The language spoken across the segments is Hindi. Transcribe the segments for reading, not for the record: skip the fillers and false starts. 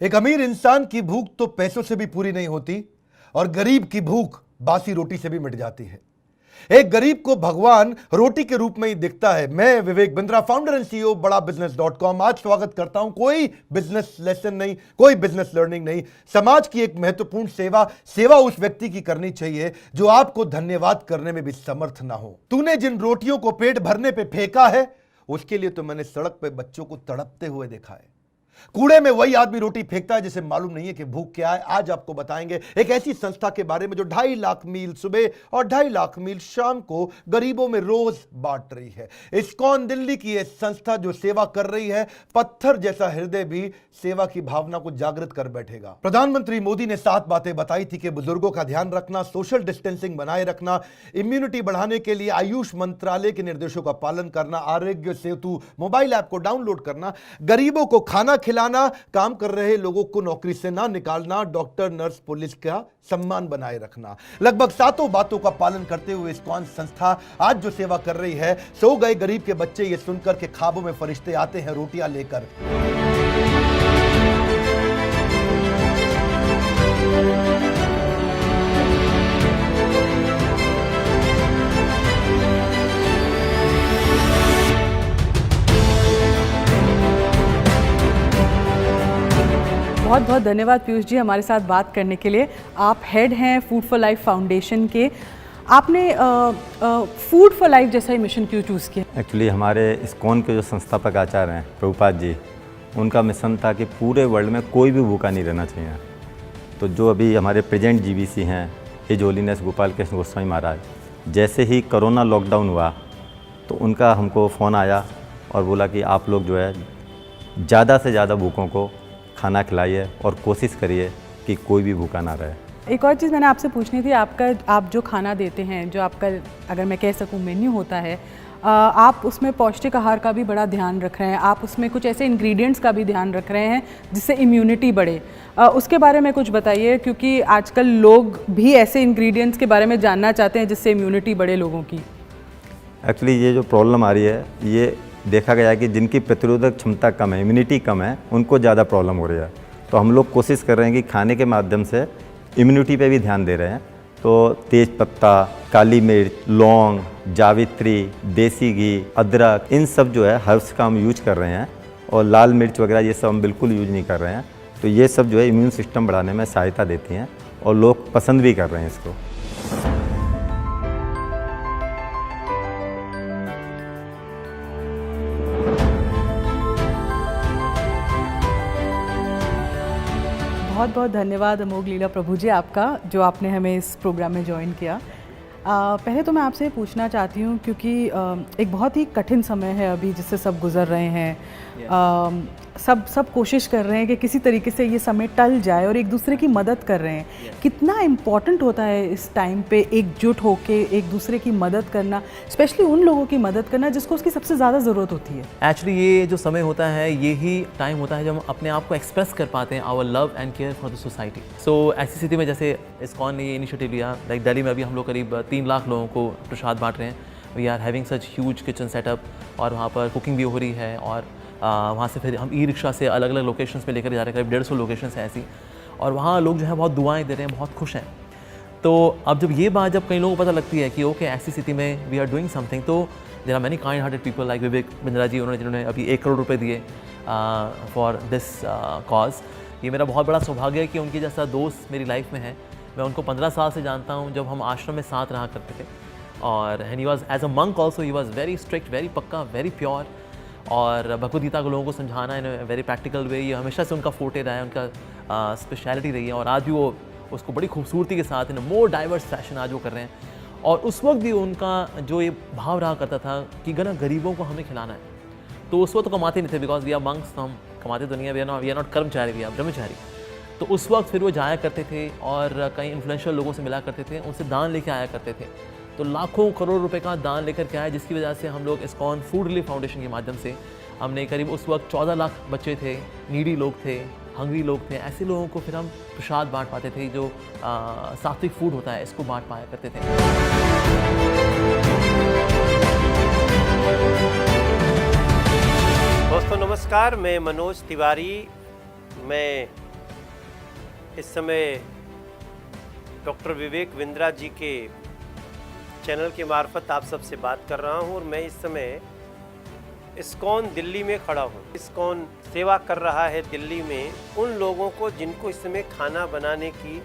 एक अमीर इंसान की भूख तो पैसों से भी पूरी नहीं होती और गरीब की भूख बासी रोटी से भी मिट जाती है। एक गरीब को भगवान रोटी के रूप में ही दिखता है। मैं Vivek Bindra, founder and CEO बड़ा बिजनेस.com, आज स्वागत करता हूं। कोई बिजनेस लेसन नहीं, कोई बिजनेस लर्निंग नहीं, समाज की एक महत्वपूर्ण सेवा उस व्यक्ति की करनी चाहिए जो आपको धन्यवाद करने में भी समर्थ ना हो। तूने जिन रोटियों को पेट भरने पे फेंका है, उसके लिए तो मैंने सड़क पे बच्चों को तड़पते हुए देखा है। कूड़े में वही आदमी रोटी फेंकता है जिसे मालूम नहीं है कि भूख क्या है। आज आपको बताएंगे एक ऐसी संस्था के बारे में जो 2.5 लाख मील सुबह और 2.5 लाख मील शाम को गरीबों में रोज बांट रही है। इस्कॉन दिल्ली की यह संस्था जो सेवा कर रही है, पत्थर जैसा हृदय भी सेवा की भावना को जागृत कर बैठेगा। प्रधानमंत्री मोदी ने 7 बातें बताई थी कि बुजुर्गों का ध्यान रखना, सोशल डिस्टेंसिंग बनाए रखना, इम्यूनिटी बढ़ाने के लिए आयुष मंत्रालय के निर्देशों का पालन करना, आरोग्य सेतु मोबाइल ऐप को डाउनलोड करना, गरीबों को खाना खिलाना, काम कर रहे लोगों को नौकरी से ना निकालना, डॉक्टर नर्स पुलिस का सम्मान बनाए रखना। लगभग 7 बातों का पालन करते हुए इस्कॉन संस्था आज जो सेवा कर रही है, सो गए गरीब के बच्चे ये सुनकर के ख्वाबों में फरिश्ते आते हैं रोटियां लेकर। बहुत बहुत धन्यवाद पीयूष जी हमारे साथ बात करने के लिए। आप हेड हैं फूड फॉर लाइफ फाउंडेशन के। आपने फूड फॉर लाइफ जैसा ही मिशन क्यों चूज़ किया? एक्चुअली हमारे इस्कॉन के जो संस्थापक आचार्य हैं प्रभुपाद जी, उनका मिशन था कि पूरे वर्ल्ड में कोई भी भूखा नहीं रहना चाहिए। तो जो अभी हमारे प्रेजेंट जीवीसी हैं, हिज होलीनेस गोपाल कृष्ण गोस्वामी महाराज, जैसे ही कोरोना लॉकडाउन हुआ तो उनका हमको फ़ोन आया और बोला कि आप लोग जो है ज़्यादा से ज़्यादा भूखों को खाना खिलाइए और कोशिश करिए कि कोई भी भूखा ना रहे। एक और चीज़ मैंने आपसे पूछनी थी, आप जो खाना देते हैं, जो आपका अगर मैं कह सकूं मेन्यू होता है, आप उसमें पौष्टिक आहार का भी बड़ा ध्यान रख रहे हैं, आप उसमें कुछ ऐसे इंग्रेडिएंट्स का भी ध्यान रख रहे हैं जिससे इम्यूनिटी बढ़े। उसके बारे में कुछ बताइए, क्योंकि आजकल लोग भी ऐसे इंग्रेडिएंट्स के बारे में जानना चाहते हैं जिससे इम्यूनिटी बढ़े लोगों की। एक्चुअली ये जो प्रॉब्लम आ रही है, ये देखा गया है कि जिनकी प्रतिरोधक क्षमता कम है, इम्यूनिटी कम है, उनको ज़्यादा प्रॉब्लम हो रही है। तो हम लोग कोशिश कर रहे हैं कि खाने के माध्यम से इम्यूनिटी पे भी ध्यान दे रहे हैं। तो तेज पत्ता, काली मिर्च, लौंग, जावित्री, देसी घी, अदरक, इन सब जो है हर्ब्स का हम यूज कर रहे हैं। और लाल मिर्च वगैरह ये सब हम बिल्कुल यूज नहीं कर रहे हैं। तो ये सब जो है इम्यून सिस्टम बढ़ाने में सहायता देती हैं और लोग पसंद भी कर रहे हैं इसको। बहुत बहुत धन्यवाद अमोघ लीला प्रभु जी आपका, जो आपने हमें इस प्रोग्राम में ज्वाइन किया। पहले तो मैं आपसे पूछना चाहती हूँ, क्योंकि एक बहुत ही कठिन समय है अभी जिससे सब गुजर रहे हैं। सब कोशिश कर रहे हैं कि किसी तरीके से ये समय टल जाए और एक दूसरे की मदद कर रहे हैं। कितना इम्पॉर्टेंट होता है इस टाइम पे एकजुट होके एक दूसरे की मदद करना, स्पेशली उन लोगों की मदद करना जिसको उसकी सबसे ज़्यादा ज़रूरत होती है। एक्चुअली ये जो समय होता है, ये ही टाइम होता है जब हम अपने आप को एक्सप्रेस कर पाते हैं, our love and care for the society. So ऐसी स्थिति में जैसे इस्कॉन ने ये इनिशिएटिव लिया, लाइक दिल्ली में अभी हम लोग करीब 3 लाख लोगों को प्रसाद बांट रहे हैं। We are having such huge kitchen setup, और वहाँ पर कुकिंग भी हो रही है, और वहाँ से फिर हम ई रिक्शा से अलग अलग लोकेशंस पे लेकर जा रहे हैं। करीब 150 लोकेशंस हैं ऐसी, और वहाँ लोग जो है बहुत दुआएं दे रहे हैं, बहुत खुश हैं। तो अब जब ये बात जब कई लोगों को पता लगती है कि ओके ऐसी स्थिति में वी आर डूइंग समथिंग, तो there are many kind hearted people like Vivek Bindra ji, जिन्होंने अभी 1 करोड़ रुपये दिए फॉर दिस कॉज। ये मेरा बहुत बड़ा सौभाग्य है कि उनके जैसा दोस्त मेरी लाइफ में है। मैं उनको 15 साल से जानता हूँ, जब हम आश्रम में साथ रहा करते थे। और he was as a monk also, he was very strict, very पक्का, वेरी प्योर, और भगवद गीता को लोगों को समझाना इन वेरी प्रैक्टिकल वे, ये हमेशा से उनका फोर्टे रहा है, उनका स्पेशलिटी रही है। और आज भी वो उसको बड़ी खूबसूरती के साथ इन मोर डाइवर्स फैशन आज वो कर रहे हैं। और उस वक्त भी उनका जो ये भाव रहा करता था कि गरीबों को हमें खिलाना है। तो उस वक्त तो कमाते नहीं थे, बिकॉज वी आर मंक्स, तो हम कमाते तो नहीं है, वी आर नॉट कर्मचारी, वी आर ब्रह्मचारी। तो उस वक्त फिर वो जाया करते थे और कई इन्फ्लुएंशियल लोगों से मिला करते थे, उनसे दान लेके आया करते थे। तो लाखों करोड़ रुपए का दान लेकर के आए, जिसकी वजह से हम लोग इस्कॉन फूड रिलीफ फाउंडेशन के माध्यम से हमने करीब उस वक्त 14 लाख बच्चे थे, नीडी लोग थे, हंग्री लोग थे, ऐसे लोगों को फिर हम प्रसाद बांट पाते थे, जो सात्विक फूड होता है इसको बांट पाया करते थे। दोस्तों नमस्कार, मैं मनोज तिवारी। मैं इस समय डॉक्टर विवेक बिंद्रा जी के चैनल के मार्फत आप सबसे बात कर रहा हूं और मैं इस समय इस्कॉन दिल्ली में खड़ा हूं। इस्कॉन सेवा कर रहा है दिल्ली में उन लोगों को जिनको इस समय खाना बनाने की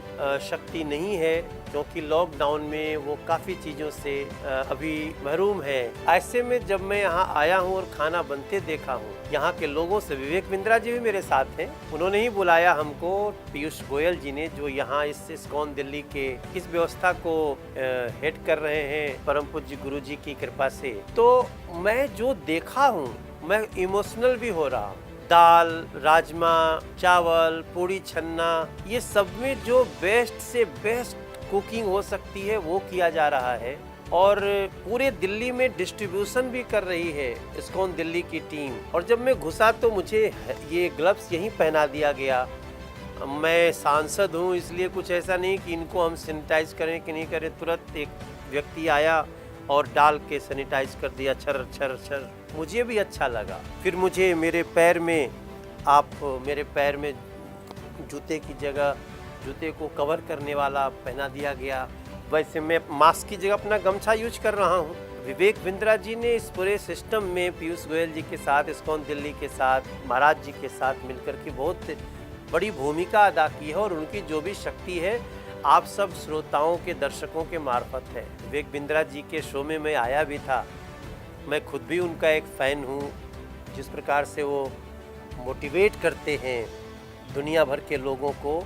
शक्ति नहीं है, क्योंकि लॉकडाउन में वो काफ़ी चीज़ों से अभी महरूम है। ऐसे में जब मैं यहाँ आया हूँ और खाना बनते देखा हूँ यहाँ के लोगों से, विवेक बिंद्रा जी भी मेरे साथ हैं, उन्होंने ही बुलाया हमको, पीयूष गोयल जी ने, जो यहाँ इस इस्कॉन दिल्ली के इस व्यवस्था को हेड कर रहे हैं परम पूज्य गुरु जी की कृपा से। तो मैं जो देखा हूँ मैं इमोशनल भी हो रहा हूँ। दाल, राजमा, चावल, पूड़ी छन्ना, ये सब में जो बेस्ट से बेस्ट कुकिंग हो सकती है वो किया जा रहा है और पूरे दिल्ली में डिस्ट्रीब्यूशन भी कर रही है इस्कॉन दिल्ली की टीम। और जब मैं घुसा तो मुझे ये ग्लव्स यहीं पहना दिया गया। मैं सांसद हूँ इसलिए कुछ ऐसा नहीं कि इनको हम सैनिटाइज करें कि नहीं करें, तुरंत एक व्यक्ति आया और डाल के सैनिटाइज कर दिया, छर छर छर। मुझे भी अच्छा लगा। फिर मुझे मेरे पैर में जूते की जगह जूते को कवर करने वाला पहना दिया गया। वैसे मैं मास्क की जगह अपना गमछा यूज कर रहा हूँ। विवेक बिंद्रा जी ने इस पूरे सिस्टम में पीयूष गोयल जी के साथ, इस्कॉन दिल्ली के साथ, महाराज जी के साथ मिलकर के बहुत बड़ी भूमिका अदा की है और उनकी जो भी शक्ति है आप सब श्रोताओं के, दर्शकों के मार्फत है। विवेक बिंद्रा जी के शो में मैं आया भी था। मैं खुद भी उनका एक फ़ैन हूँ। जिस प्रकार से वो मोटिवेट करते हैं दुनिया भर के लोगों को,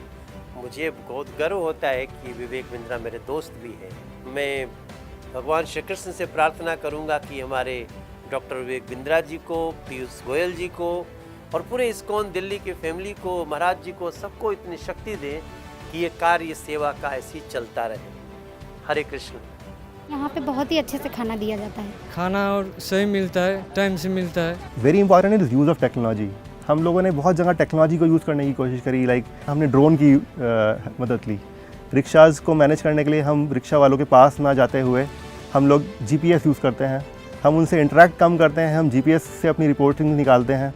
मुझे बहुत गर्व होता है कि विवेक बिंद्रा मेरे दोस्त भी हैं। मैं भगवान श्री कृष्ण से प्रार्थना करूंगा कि हमारे डॉक्टर विवेक बिंद्रा जी को, पीयूष गोयल जी को और पूरे इस्कॉन दिल्ली की फैमिली को, महाराज जी को, सबको इतनी शक्ति दें कि ये कार्य सेवा का ऐसे ही चलता रहे। हरे कृष्ण। यहाँ पे बहुत ही अच्छे से खाना दिया जाता है। खाना और सही मिलता है, टाइम से मिलता है। Very important is use of technology. हम लोगों ने बहुत जगह टेक्नोलॉजी को यूज़ करने की कोशिश करी, लाइक हमने ड्रोन की मदद ली। रिक्शाज़ को मैनेज करने के लिए हम रिक्शा वालों के पास ना जाते हुए हम लोग GPS यूज़ करते हैं। हम उनसे इंटरेक्ट कम करते हैं, हम GPS से अपनी रिपोर्टिंग निकालते हैं।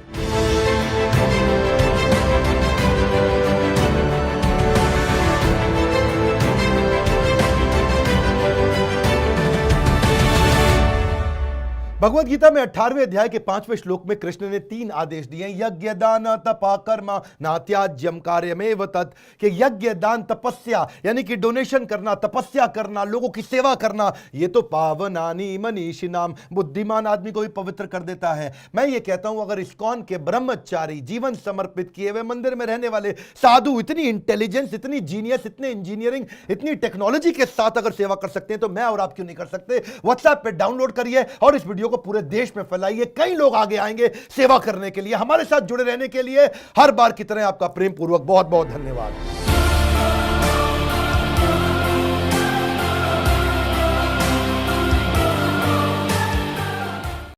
भगवद गीता में 18वें अध्याय के 5वें श्लोक में कृष्ण ने 3 आदेश दिए, यज्ञ दान तपा कर्म नात्याज्यम कार्यमेव तत्, कि यज्ञ दान तपस्या यानी कि डोनेशन करना, तपस्या करना, लोगों की सेवा करना, ये तो पावनानि मनीषिणाम, बुद्धिमान आदमी को भी पवित्र कर देता है। मैं ये कहता हूं अगर इस्कॉन के ब्रह्मचारी, जीवन समर्पित किए हुए मंदिर में रहने वाले साधु इतनी इंटेलिजेंस, इतनी जीनियस, इतने इंजीनियरिंग, इतनी टेक्नोलॉजी के साथ अगर सेवा कर सकते हैं तो मैं और आप क्यों नहीं कर सकते। व्हाट्सएप पे डाउनलोड करिए और इस वीडियो को पूरे देश में फैलाइए। कई लोग आगे आएंगे सेवा करने के लिए। हमारे साथ जुड़े रहने के लिए हर बार की तरह आपका प्रेम पूर्वक बहुत बहुत धन्यवाद।